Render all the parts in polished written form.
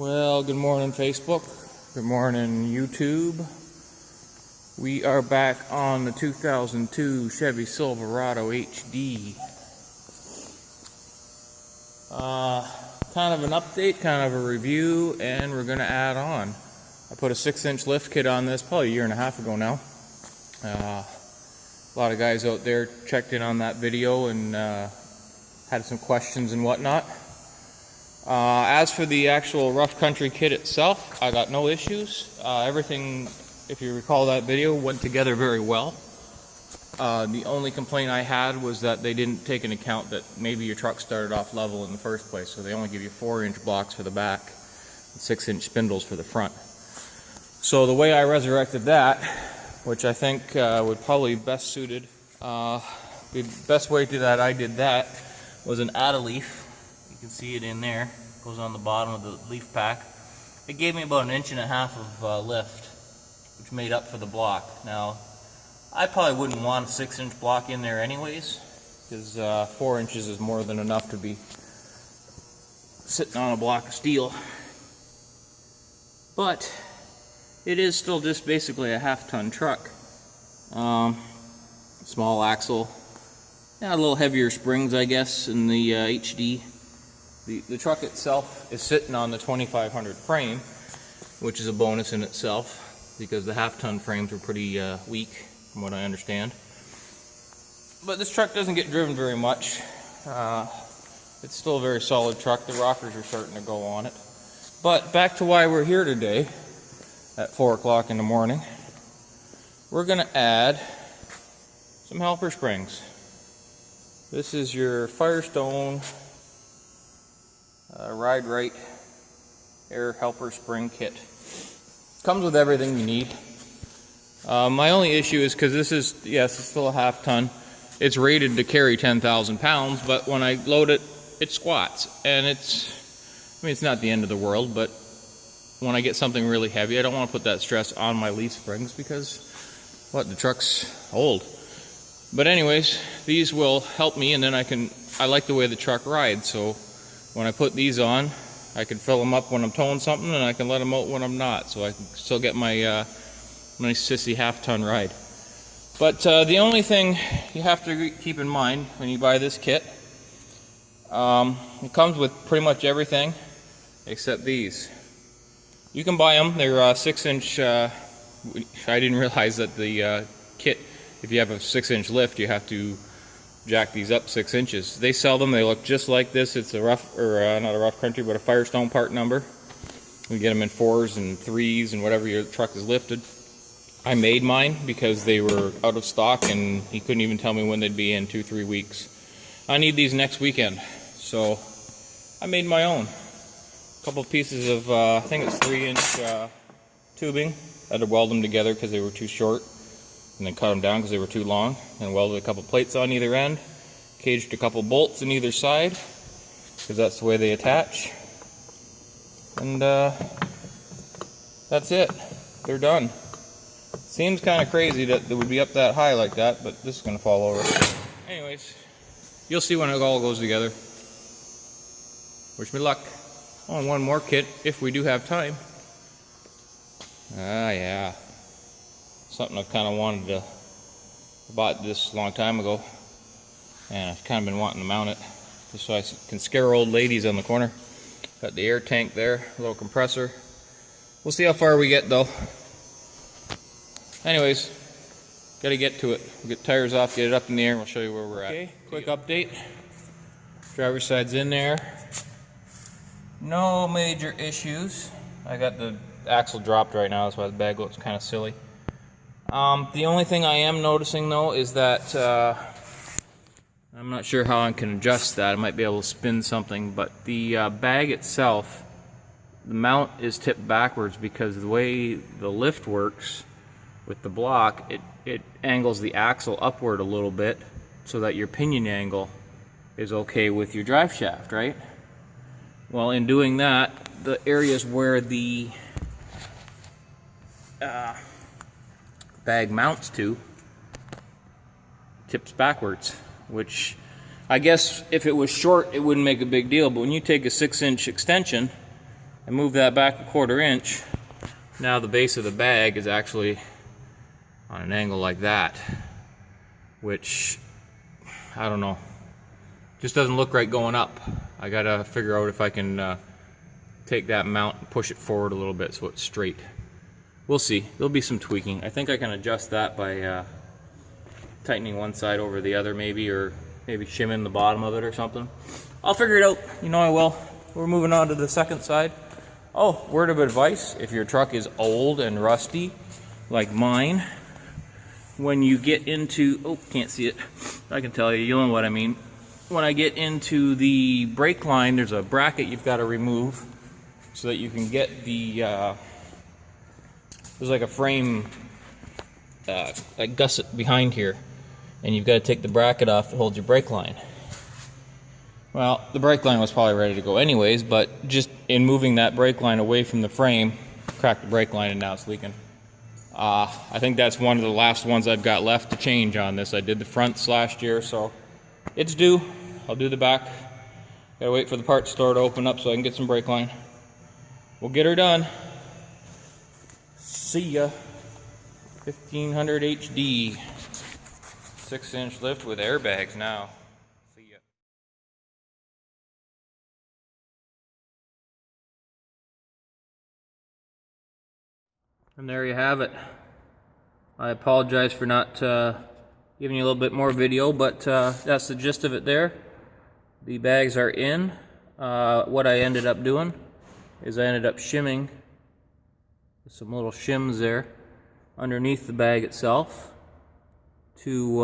Well, good morning Facebook, good morning YouTube. We are back on the 2002 Chevy Silverado HD. Kind of an update, kind of a review, and we're going to add on. I put a 6-inch lift kit on this probably a year and a half ago now. A lot of guys out there checked in on that video and had some questions and whatnot. As for the actual rough country kit itself, I got no issues. Everything, if you recall that video, went together very well. The only complaint I had was that they didn't take into account that maybe your truck started off level in the first place, so they only give you 4-inch blocks for the back and 6-inch spindles for the front. So the way I resurrected that, which I think would probably be best suited, the best way to that I did that was an add-a-leaf. You can see it in there, goes on the bottom of the leaf pack. It gave me about 1.5 inches of lift, which made up for the block. Now, I probably wouldn't want a 6-inch block in there anyways, because 4 inches is more than enough to be sitting on a block of steel. But it is still just basically a half-ton truck. Small axle, a little heavier springs, I guess, in the HD. The truck itself is sitting on the 2500 frame, which is a bonus in itself because the half-ton frames were pretty weak, from what I understand. But this truck doesn't get driven very much. It's still a very solid truck. The rockers are starting to go on it. But back to why we're here today at 4 o'clock in the morning. We're going to add some helper springs. This is your Firestone Ride Right Air Helper Spring Kit. Comes with everything you need. My only issue is because this is, yes, it's still a half-ton. It's rated to carry 10,000 pounds, but when I load it, it squats. And it's not the end of the world, but when I get something really heavy, I don't want to put that stress on my leaf springs because, the truck's old. But anyways, these will help me, and then I like the way the truck rides, so when I put these on, I can fill them up when I'm towing something, and I can let them out when I'm not, so I can still get my nice sissy half-ton ride. But the only thing you have to keep in mind when you buy this kit, it comes with pretty much everything except these. You can buy them. They're 6-inch. I didn't realize that the kit, if you have a 6-inch lift, you have to jack these up 6 inches. They sell them. They look just like this. It's a rough, or not a rough country, but a Firestone part number. You get them in 4s and 3s and whatever your truck is lifted. I made mine because they were out of stock and he couldn't even tell me when they'd be in 2-3 weeks. I need these next weekend, so I made my own. A couple of pieces of, I think it's 3-inch tubing. I had to weld them together because they were too short, and then cut them down because they were too long, and welded a couple plates on either end, caged a couple bolts in either side because that's the way they attach, and that's it. They're done. Seems kind of crazy that they would be up that high like that, but this is going to fall over. Anyways, you'll see when it all goes together. Wish me luck on one more kit if we do have time. Yeah. Something I've kind of wanted to. I bought this a long time ago, and I've kind of been wanting to mount it just so I can scare old ladies on the corner. Got the air tank there, a little compressor. We'll see how far we get though. Anyways, gotta get to it. We'll get tires off, get it up in the air, and we'll show you where we're at. Okay, quick update. Driver's side's in there. No major issues. I got the axle dropped right now, that's why the bag looks kind of silly. The only thing I am noticing though is that I'm not sure how I can adjust that. I might be able to spin something, but the bag itself, the mount is tipped backwards because the way the lift works with the block, it angles the axle upward a little bit so that your pinion angle is okay with your drive shaft, right? Well, in doing that, the areas where the bag mounts to tips backwards, which I guess if it was short it wouldn't make a big deal, but when you take a 6-inch extension and move that back a 1/4 inch, now the base of the bag is actually on an angle like that, which, I don't know, just doesn't look right going up. I gotta figure out if I can take that mount and push it forward a little bit so it's straight. We'll see. There'll be some tweaking. I think I can adjust that by tightening one side over the other maybe, or maybe shimming the bottom of it or something. I'll figure it out. You know I will. We're moving on to the second side. Oh, word of advice, if your truck is old and rusty, like mine, when you get into, oh, can't see it. I can tell you, you'll know what I mean. When I get into the brake line, there's a bracket you've got to remove so that you can get the, there's like a frame, like gusset behind here, and you've got to take the bracket off that holds your brake line. Well, the brake line was probably ready to go anyways, but just in moving that brake line away from the frame, cracked the brake line and now it's leaking. I think that's one of the last ones I've got left to change on this. I did the fronts last year, so it's due. I'll do the back. Gotta wait for the parts store to open up so I can get some brake line. We'll get her done. See ya. 1500 HD. 6-inch lift with airbags now. See ya. And there you have it. I apologize for not giving you a little bit more video, but that's the gist of it there. The bags are in. What I ended up doing is I ended up shimming some little shims there underneath the bag itself to,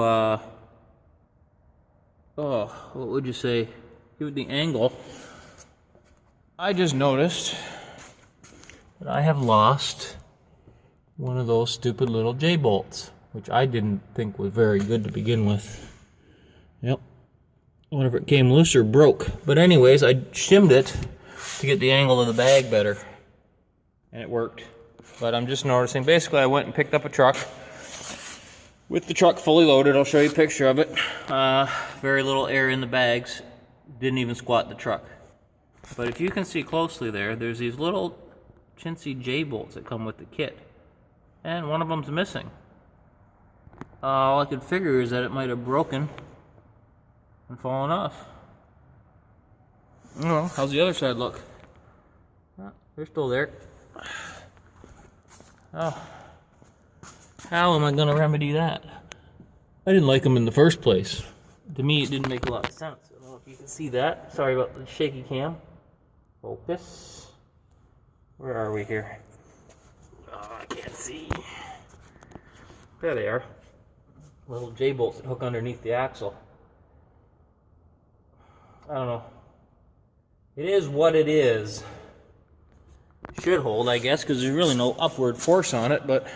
oh, what would you say, give it the angle. I just noticed that I have lost one of those stupid little J-bolts, which I didn't think was very good to begin with. Yep. I wonder if it came loose or broke. But anyways, I shimmed it to get the angle of the bag better, and it worked. But I'm just noticing, basically I went and picked up a truck with the truck fully loaded. I'll show you a picture of it. Very little air in the bags. Didn't even squat the truck. But if you can see closely there, there's these little chintzy J-bolts that come with the kit. And one of them's missing. All I could figure is that it might have broken and fallen off. Oh, how's the other side look? Oh, they're still there. Oh, how am I going to remedy that? I didn't like them in the first place. To me, it didn't make a lot of sense. I don't know if you can see that. Sorry about the shaky cam. Focus. Where are we here? Oh, I can't see. There they are. Little J-bolts that hook underneath the axle. I don't know. It is what it is. Should hold, I guess, because there's really no upward force on it, but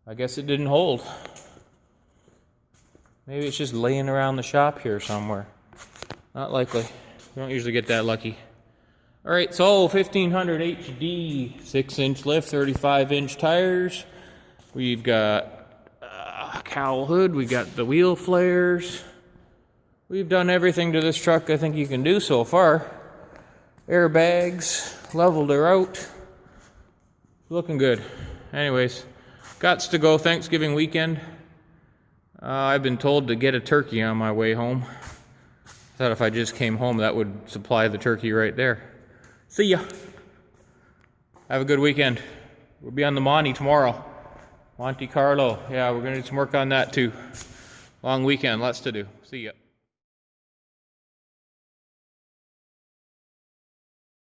I guess it didn't hold. Maybe it's just laying around the shop here somewhere. Not likely. We don't usually get that lucky. Alright, so 1500 HD, 6-inch lift, 35-inch tires. We've got a cowl hood, we've got the wheel flares. We've done everything to this truck I think you can do so far. Airbags, leveled her out. Looking good. Anyways, gots to go Thanksgiving weekend. I've been told to get a turkey on my way home. Thought if I just came home that would supply the turkey right there. See ya. Have a good weekend. We'll be on the Monte tomorrow. Monte Carlo. Yeah, we're going to do some work on that too. Long weekend, lots to do. See ya.